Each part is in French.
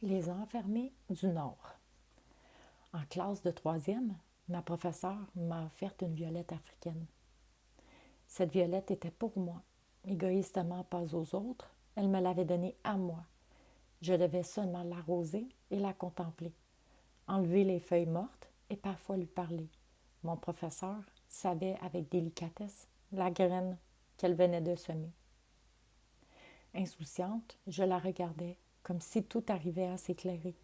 Les enfermés du Nord. En classe de troisième, ma professeure m'a offert une violette africaine. Cette violette était pour moi, égoïstement pas aux autres, elle me l'avait donnée à moi. Je devais seulement l'arroser et la contempler, enlever les feuilles mortes et parfois lui parler. Mon professeur savait avec délicatesse la graine qu'elle venait de semer. Insouciante, je la regardais, comme si tout arrivait à s'éclairer.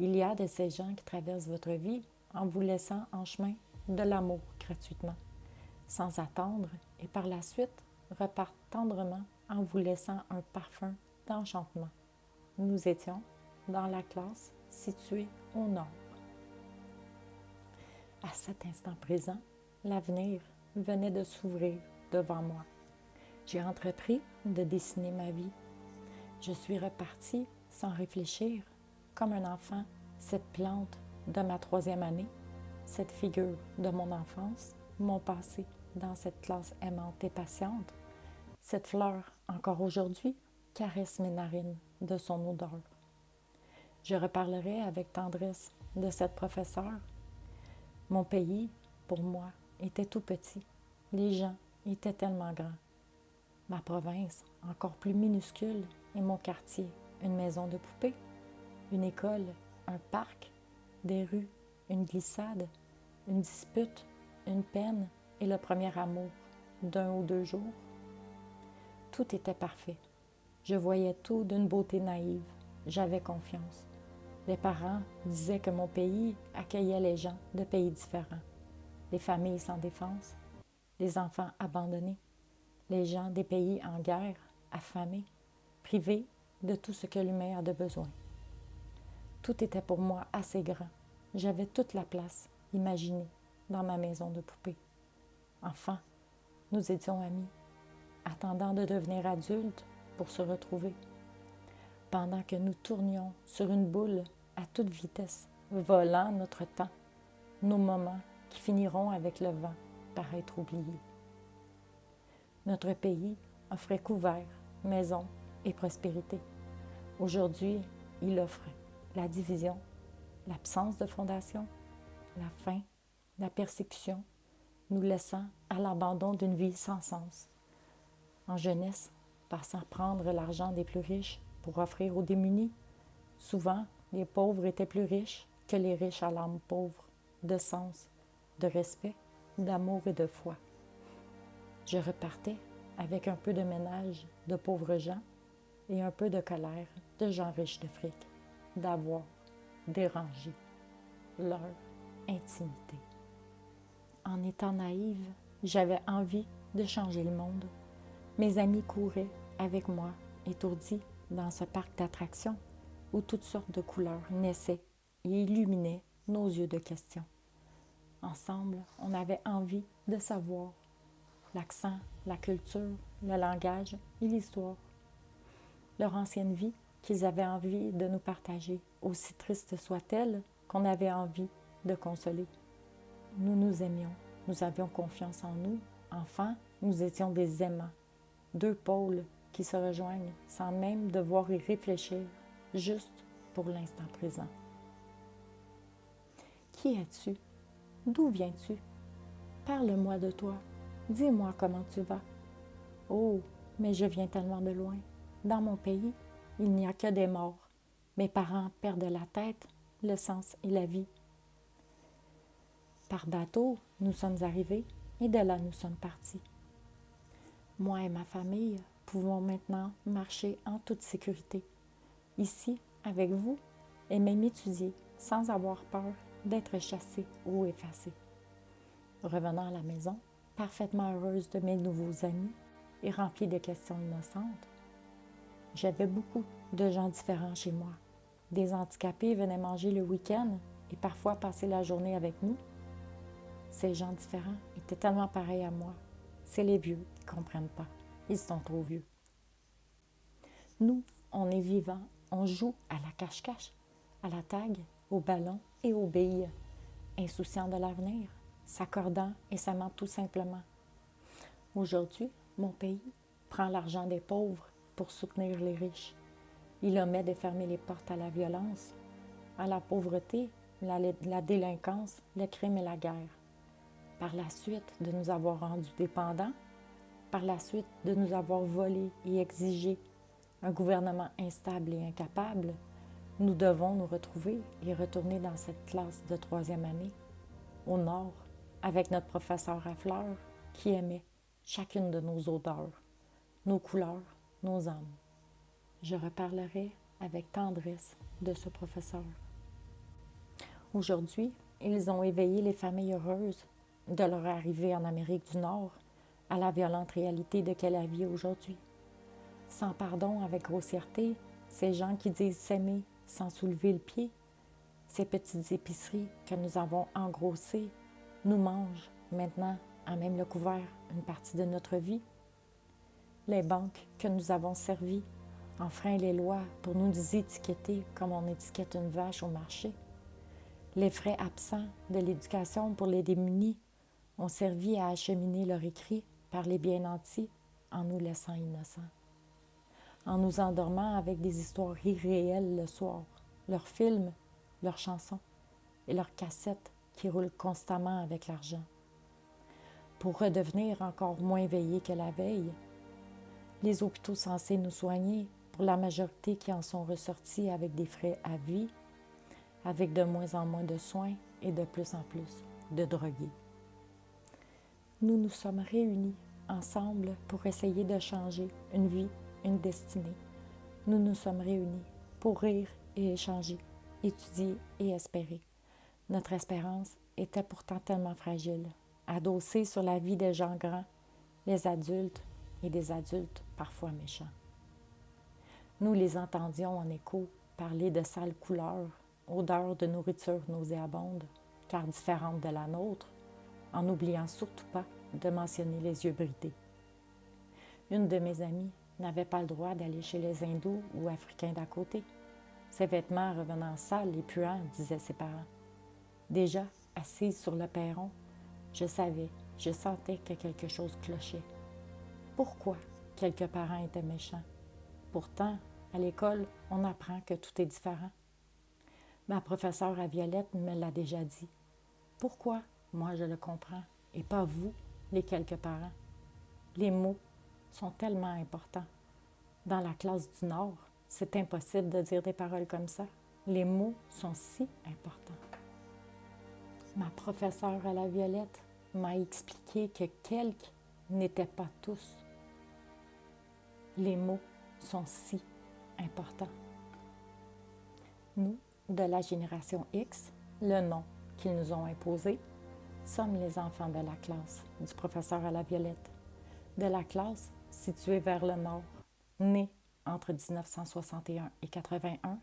Il y a de ces gens qui traversent votre vie en vous laissant en chemin de l'amour gratuitement, sans attendre, et par la suite repartent tendrement en vous laissant un parfum d'enchantement. Nous étions dans la classe située au nord. À cet instant présent, l'avenir venait de s'ouvrir devant moi. J'ai entrepris de dessiner ma vie. Je suis repartie sans réfléchir, comme un enfant, cette plante de ma troisième année, cette figure de mon enfance, mon passé dans cette classe aimante et patiente, cette fleur, encore aujourd'hui, caresse mes narines de son odeur. Je reparlerai avec tendresse de cette professeure. Mon pays, pour moi, était tout petit. Les gens étaient tellement grands. Ma province, encore plus minuscule, et mon quartier, une maison de poupée, une école, un parc, des rues, une glissade, une dispute, une peine et le premier amour d'un ou deux jours. Tout était parfait. Je voyais tout d'une beauté naïve. J'avais confiance. Les parents disaient que mon pays accueillait les gens de pays différents, les familles sans défense, les enfants abandonnés, les gens des pays en guerre, affamés, privés de tout ce que l'humain a de besoin. Tout était pour moi assez grand. J'avais toute la place imaginée dans ma maison de poupée. Enfin, nous étions amis, attendant de devenir adultes pour se retrouver. Pendant que nous tournions sur une boule à toute vitesse, volant notre temps, nos moments qui finiront avec le vent par être oubliés. Notre pays offrait couvert, maison et prospérité. Aujourd'hui, il offre la division, l'absence de fondation, la faim, la persécution, nous laissant à l'abandon d'une vie sans sens. En jeunesse, passant prendre l'argent des plus riches pour offrir aux démunis, souvent les pauvres étaient plus riches que les riches à l'âme pauvre, de sens, de respect, d'amour et de foi. Je repartais avec un peu de ménage de pauvres gens et un peu de colère de gens riches de fric, d'avoir dérangé leur intimité. En étant naïve, j'avais envie de changer le monde. Mes amis couraient avec moi, étourdis, dans ce parc d'attractions où toutes sortes de couleurs naissaient et illuminaient nos yeux de questions. Ensemble, on avait envie de savoir l'accent, la culture, le langage et l'histoire. Leur ancienne vie qu'ils avaient envie de nous partager, aussi triste soit-elle, qu'on avait envie de consoler. Nous nous aimions, nous avions confiance en nous. Enfants, nous étions des aimants, deux pôles qui se rejoignent sans même devoir y réfléchir, juste pour l'instant présent. Qui es-tu? D'où viens-tu? Parle-moi de toi. Dis-moi comment tu vas. Oh, mais je viens tellement de loin. Dans mon pays, il n'y a que des morts. Mes parents perdent la tête, le sens et la vie. Par bateau, nous sommes arrivés et de là nous sommes partis. Moi et ma famille pouvons maintenant marcher en toute sécurité, ici, avec vous, et même étudier sans avoir peur d'être chassés ou effacés. Revenant à la maison, parfaitement heureuse de mes nouveaux amis et remplie de questions innocentes, j'avais beaucoup de gens différents chez moi. Des handicapés venaient manger le week-end et parfois passer la journée avec nous. Ces gens différents étaient tellement pareils à moi. C'est les vieux qui ne comprennent pas. Ils sont trop vieux. Nous, on est vivants. On joue à la cache-cache, à la tag, au ballon et aux billes, insouciants de l'avenir, s'accordant et s'aimant tout simplement. Aujourd'hui, mon pays prend l'argent des pauvres pour soutenir les riches. Il omet de fermer les portes à la violence, à la pauvreté, la délinquance, le crime et la guerre. Par la suite, de nous avoir rendus dépendants, par la suite, de nous avoir volé et exigé un gouvernement instable et incapable, nous devons nous retrouver et retourner dans cette classe de 3e année, au nord, avec notre professeur à fleurs qui aimait chacune de nos odeurs, nos couleurs, nos âmes. Je reparlerai avec tendresse de ce professeur. Aujourd'hui, ils ont éveillé les familles heureuses de leur arrivée en Amérique du Nord à la violente réalité de qu'est la vie aujourd'hui. Sans pardon, avec grossièreté, ces gens qui disent s'aimer sans soulever le pied, ces petites épiceries que nous avons engrossées, nous mangent maintenant à même le couvert une partie de notre vie. Les banques que nous avons servies enfreignent les lois pour nous étiqueter comme on étiquette une vache au marché. Les frais absents de l'éducation pour les démunis ont servi à acheminer leur écrit par les bien nantis en nous laissant innocents. En nous endormant avec des histoires irréelles le soir, leurs films, leurs chansons et leurs cassettes qui roulent constamment avec l'argent. Pour redevenir encore moins éveillés que la veille, les hôpitaux censés nous soigner, pour la majorité qui en sont ressortis avec des frais à vie, avec de moins en moins de soins et de plus en plus de drogués. Nous nous sommes réunis ensemble pour essayer de changer une vie, une destinée. Nous nous sommes réunis pour rire et échanger, étudier et espérer. Notre espérance était pourtant tellement fragile, adossée sur la vie des gens grands, les adultes et des adultes parfois méchants. Nous les entendions en écho parler de sales couleurs, odeurs de nourriture nauséabonde, car différente de la nôtre, en n'oubliant surtout pas de mentionner les yeux bridés. Une de mes amies n'avait pas le droit d'aller chez les hindous ou africains d'à côté. Ses vêtements revenant sales et puants, disaient ses parents. Déjà, assise sur le perron, je sentais que quelque chose clochait. Pourquoi quelques parents étaient méchants? Pourtant, à l'école, on apprend que tout est différent. Ma professeure à Violette me l'a déjà dit. Pourquoi? Moi, je le comprends, et pas vous, les quelques parents. Les mots sont tellement importants. Dans la classe du Nord, c'est impossible de dire des paroles comme ça. Les mots sont si importants. Ma professeure à la Violette m'a expliqué que quelques n'étaient pas tous. Les mots sont si importants. Nous, de la génération X, le nom qu'ils nous ont imposé, sommes les enfants de la classe du professeur à la Violette, de la classe située vers le nord, née entre 1961 et 81.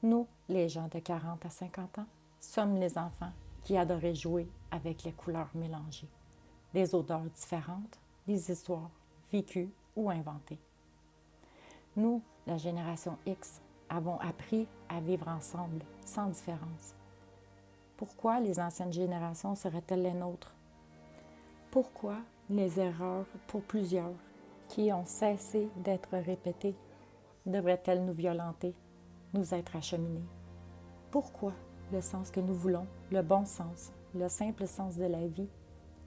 Nous, les gens de 40 à 50 ans, sommes les enfants qui adoraient jouer avec les couleurs mélangées, des odeurs différentes, des histoires vécues ou inventées. Nous, la génération X, avons appris à vivre ensemble, sans différence. Pourquoi les anciennes générations seraient-elles les nôtres? Pourquoi les erreurs, pour plusieurs, qui ont cessé d'être répétées, devraient-elles nous violenter, nous être acheminées? Pourquoi le sens que nous voulons, le bon sens, le simple sens de la vie,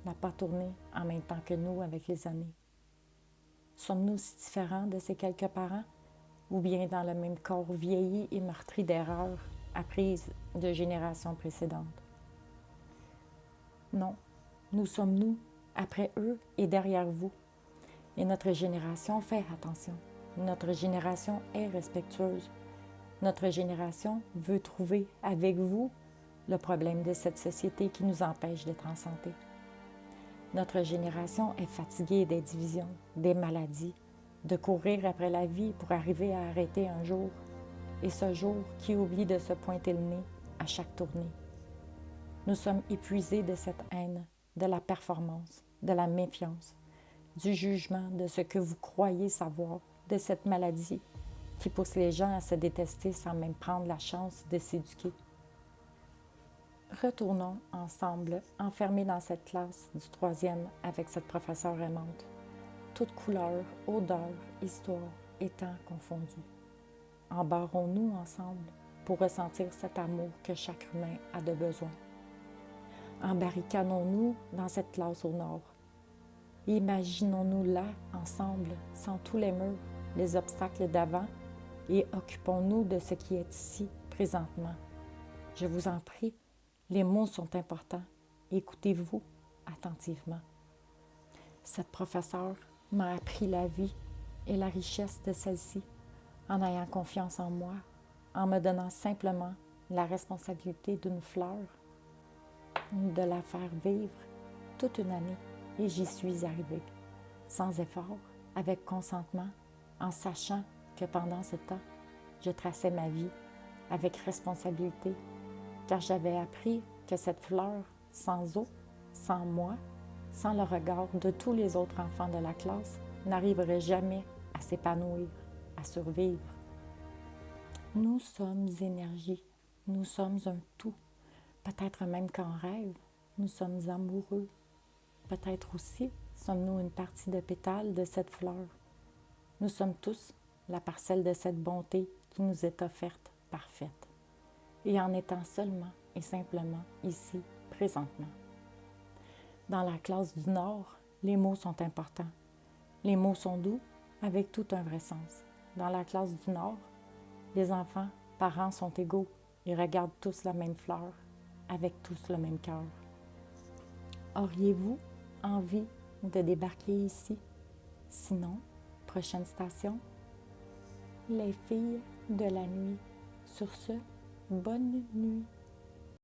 n'a pas tourné en même temps que nous avec les années? Sommes-nous si différents de ces quelques parents, ou bien dans le même corps vieilli et meurtri d'erreurs apprises de générations précédentes? Non, nous sommes nous, après eux et derrière vous. Et notre génération fait attention. Notre génération est respectueuse. Notre génération veut trouver avec vous le problème de cette société qui nous empêche d'être en santé. Notre génération est fatiguée des divisions, des maladies, de courir après la vie pour arriver à arrêter un jour, et ce jour qui oublie de se pointer le nez à chaque tournée. Nous sommes épuisés de cette haine, de la performance, de la méfiance, du jugement de ce que vous croyez savoir, de cette maladie qui pousse les gens à se détester sans même prendre la chance de s'éduquer. Retournons ensemble, enfermés dans cette classe du 3e avec cette professeure aimante, toutes couleurs, odeurs, histoires étant confondues. embarrons-nous ensemble pour ressentir cet amour que chaque humain a de besoin. Embarricanons-nous dans cette classe au nord. Imaginons-nous là, ensemble, sans tous les murs, les obstacles d'avant, et occupons-nous de ce qui est ici, présentement. Je vous en prie, les mots sont importants. Écoutez-vous attentivement. Cette professeure m'a appris la vie et la richesse de celle-ci en ayant confiance en moi, en me donnant simplement la responsabilité d'une fleur, de la faire vivre toute une année. Et j'y suis arrivée, sans effort, avec consentement, en sachant que pendant ce temps, je traçais ma vie avec responsabilité, car j'avais appris que cette fleur, sans eau, sans moi, sans le regard de tous les autres enfants de la classe, n'arriverait jamais à s'épanouir, à survivre. Nous sommes énergie, nous sommes un tout, peut-être même qu'en rêve, nous sommes amoureux. Peut-être aussi sommes-nous une partie de pétales de cette fleur. Nous sommes tous la parcelle de cette bonté qui nous est offerte parfaite. Et en étant seulement et simplement ici, présentement. Dans la classe du Nord, les mots sont importants. Les mots sont doux, avec tout un vrai sens. Dans la classe du Nord, les enfants, parents sont égaux. Ils regardent tous la même fleur, avec tous le même cœur. Auriez-vous envie de débarquer ici? Sinon, prochaine station, les filles de la nuit. Sur ce, bonne nuit.